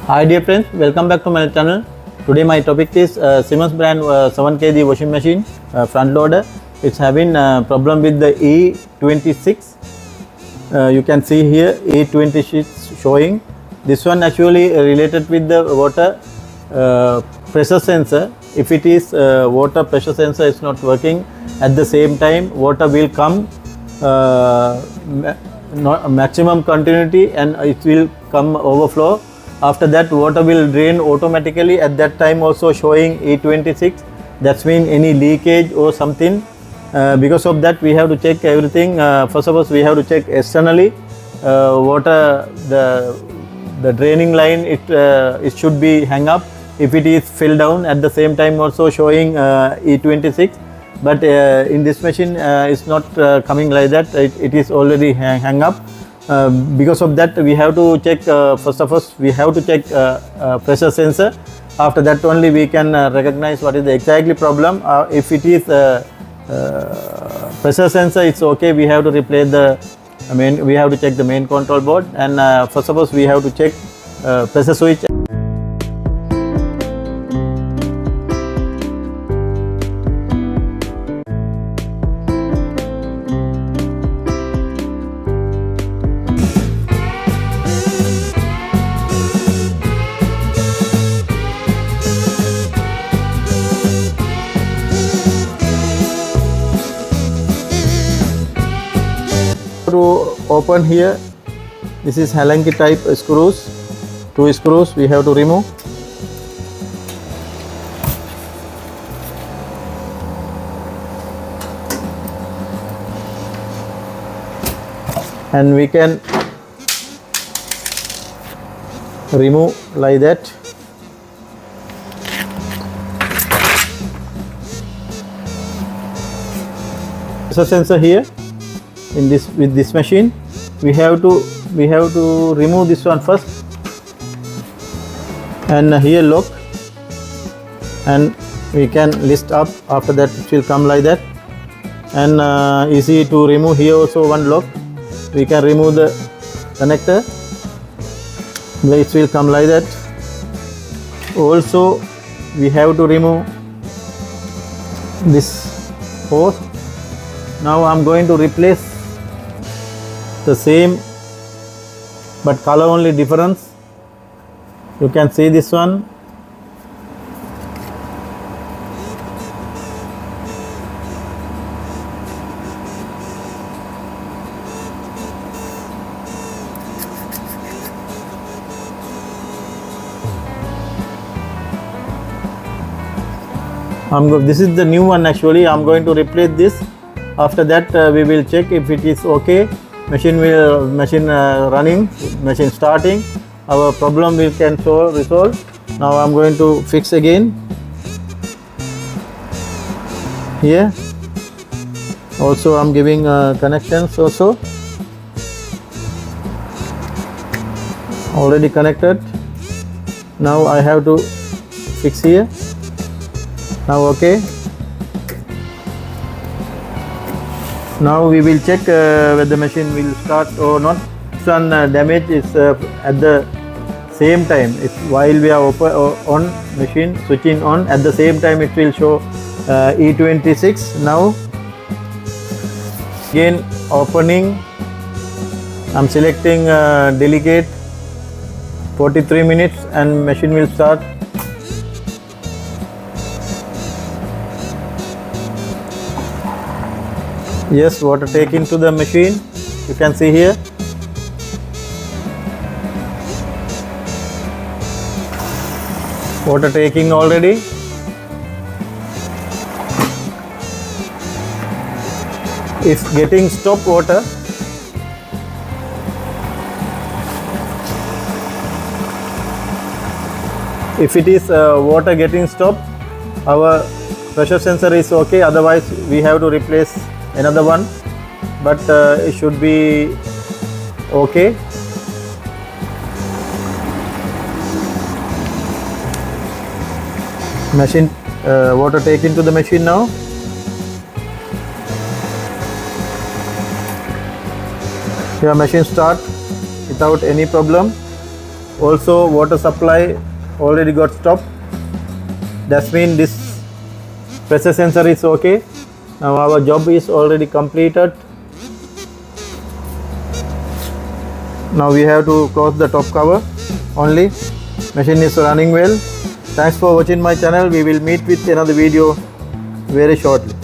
Hi dear friends, welcome back to my channel. Today my topic is Siemens brand 7 kg washing machine front loader. It's having problem with the E26. You can see here E26 showing. This one actually related with the water pressure sensor. If it is water pressure sensor is not working, at the same time water will come maximum continuity and it will come overflow. After that water will drain automatically. At that time also showing E26. That's mean any leakage or something. Because of that we have to check everything. First of all we have to check externally water, the draining line, it should be hang up. If it is fell down, at the same time also showing E26. But in this machine it's not coming like that. It is already hang up. Because of that we have to check, first of all we have to check pressure sensor. After that only we can recognize what is the exactly problem. If it is pressure sensor, it's okay, we have to replace we have to check the main control board, and first of all we have to check pressure switch. To open here, this is Halangi type screws, 2 screws we have to remove. And we can remove like that. Pressure sensor here. In this, with this machine we have to remove this one first, and here lock, and we can lift up. After that it will come like that, and easy to remove. Here also one lock, we can remove the connector, it will come like that. Also we have to remove this hose. Now I am going to replace the same but color only difference. You can see this one. This is the new one actually. I am going to replace this. After that we will check if it is okay. Machine running, machine starting, our problem we can resolve. Now I am going to fix again. Here also I am giving connections also, already connected. Now I have to fix here. Now okay. Now we will check whether the machine will start or not. This one damage is at the same time. It's while we are on machine switching on, at the same time it will show E26. Now again opening, I'm selecting delegate 43 minutes and machine will start. Yes, water take into the machine, you can see here. Water taking already. If getting stop water, if it is water getting stop, our pressure sensor is okay, otherwise we have to replace another one, but it should be okay. Machine water take into the machine now. Your machine start without any problem. Also water supply already got stopped. That means this pressure sensor is okay. Now our job is already completed. Now we have to close the top cover only. Machine is running well. Thanks for watching my channel. We will meet with another video very shortly.